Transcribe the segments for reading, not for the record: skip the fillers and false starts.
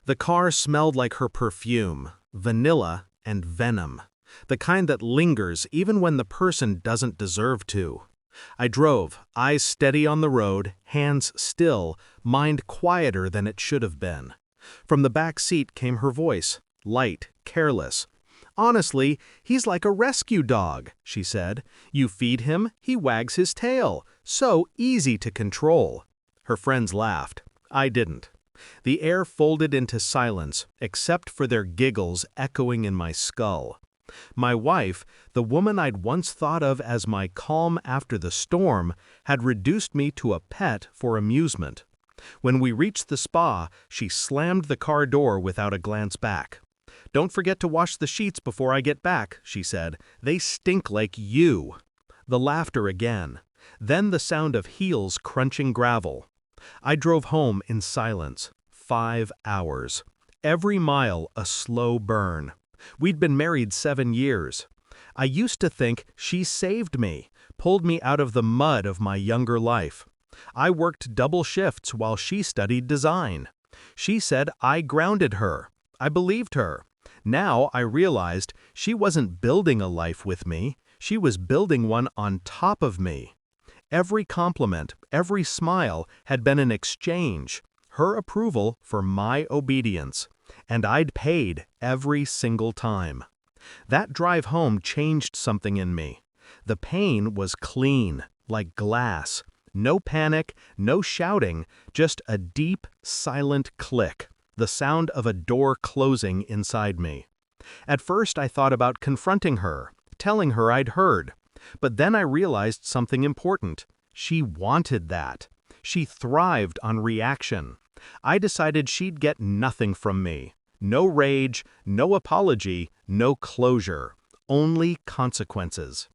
The car smelled like her perfume, vanilla and venom, the kind that lingers even when the person doesn't deserve to. I drove, eyes steady on the road, hands still, mind quieter than it should have been. From the back seat came her voice, light, careless. "Honestly, he's like a rescue dog," she said. "You feed him, he wags his tail. So easy to control." Her friends laughed. I didn't. The air folded into silence, except for their giggles echoing in my skull. My wife, the woman I'd once thought of as my calm after the storm, had reduced me to a pet for amusement. When we reached the spa, she slammed the car door without a glance back. "Don't forget to wash the sheets before I get back," she said. "They stink like you." The laughter again. Then the sound of heels crunching gravel. I drove home in silence. 5 hours. Every mile a slow burn. We'd been married 7 years. I used to think she saved me, pulled me out of the mud of my younger life. I worked double shifts while she studied design. She said I grounded her. I believed her. Now I realized she wasn't building a life with me, she was building one on top of me. Every compliment, every smile had been an exchange, her approval for my obedience. And I'd paid every single time. That drive home changed something in me. The pain was clean, like glass. No panic, no shouting, just a deep, silent click, the sound of a door closing inside me. At first I thought about confronting her, telling her I'd heard. But then I realized something important. She wanted that. She thrived on reaction. I decided she'd get nothing from me. No rage, no apology, no closure. Only consequences.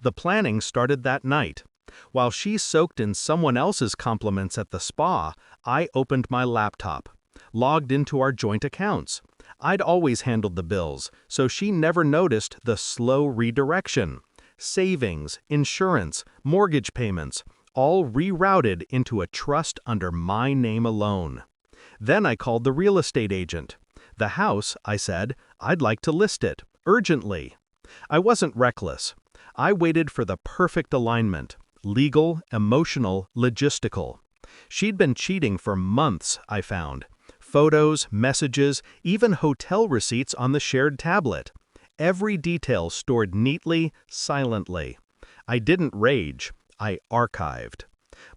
The planning started that night. While she soaked in someone else's compliments at the spa, I opened my laptop, logged into our joint accounts. I'd always handled the bills, so she never noticed the slow redirection. Savings, insurance, mortgage payments, all rerouted into a trust under my name alone. Then I called the real estate agent. "The house," I said, "I'd like to list it, urgently." I wasn't reckless. I waited for the perfect alignment, legal, emotional, logistical. She'd been cheating for months, I found. Photos, messages, even hotel receipts on the shared tablet. Every detail stored neatly, silently. I didn't rage. I archived.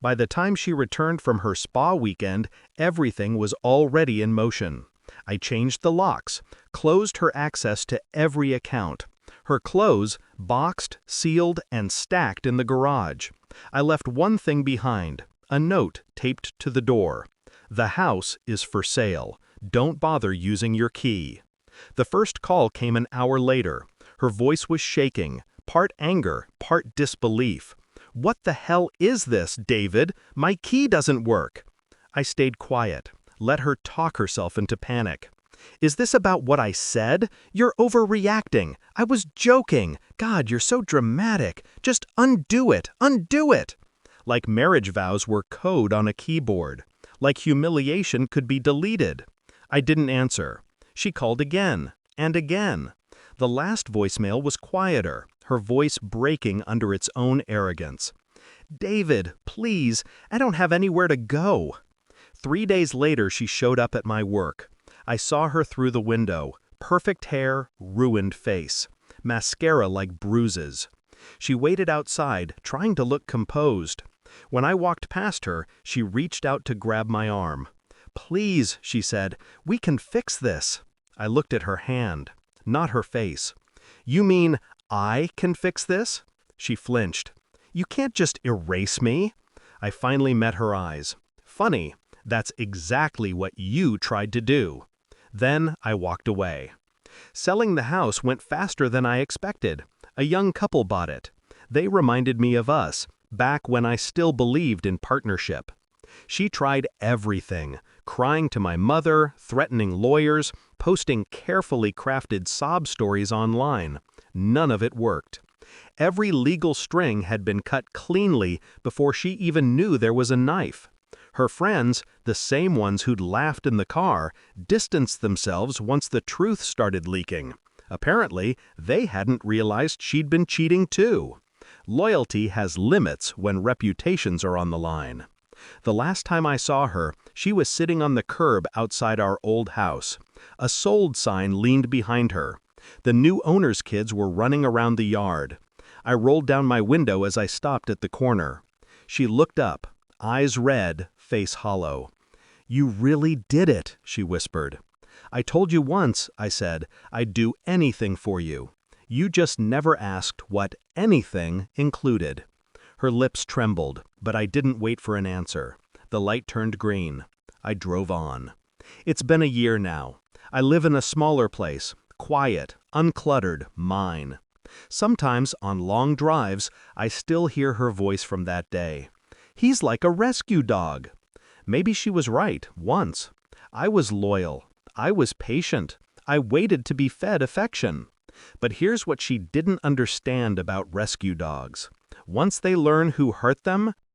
By the time she returned from her spa weekend, everything was already in motion. I changed the locks, closed her access to every account. Her clothes boxed, sealed, and stacked in the garage. I left one thing behind, a note taped to the door. "The house is for sale. Don't bother using your key." The first call came an hour later. Her voice was shaking, part anger, part disbelief. "What the hell is this, David? My key doesn't work." I stayed quiet, let her talk herself into panic. "Is this about what I said? You're overreacting. I was joking. God, you're so dramatic. Just undo it, undo it." Like marriage vows were code on a keyboard. Like humiliation could be deleted. I didn't answer. She called again, and again. The last voicemail was quieter, her voice breaking under its own arrogance. "David, please, I don't have anywhere to go." 3 days later she showed up at my work. I saw her through the window, perfect hair, ruined face, mascara like bruises. She waited outside, trying to look composed. When I walked past her, she reached out to grab my arm. "Please," she said, "we can fix this." I looked at her hand, not her face. "You mean I can fix this?" She flinched. "You can't just erase me." I finally met her eyes. "Funny, that's exactly what you tried to do." Then I walked away. Selling the house went faster than I expected. A young couple bought it. They reminded me of us, back when I still believed in partnership. She tried everything, crying to my mother, threatening lawyers, posting carefully crafted sob stories online. None of it worked. Every legal string had been cut cleanly before she even knew there was a knife. Her friends, the same ones who'd laughed in the car, distanced themselves once the truth started leaking. Apparently, they hadn't realized she'd been cheating too. Loyalty has limits when reputations are on the line. The last time I saw her, she was sitting on the curb outside our old house. A sold sign leaned behind her. The new owner's kids were running around the yard. I rolled down my window as I stopped at the corner. She looked up, eyes red, face hollow. "You really did it," she whispered. "I told you once," I said, "I'd do anything for you. You just never asked what anything included." Her lips trembled, but I didn't wait for an answer. The light turned green. I drove on. It's been a year now. I live in a smaller place, quiet, uncluttered, mine. Sometimes, on long drives, I still hear her voice from that day. "He's like a rescue dog." Maybe she was right, once. I was loyal. I was patient. I waited to be fed affection. But here's what she didn't understand about rescue dogs. Once they learn who hurt them,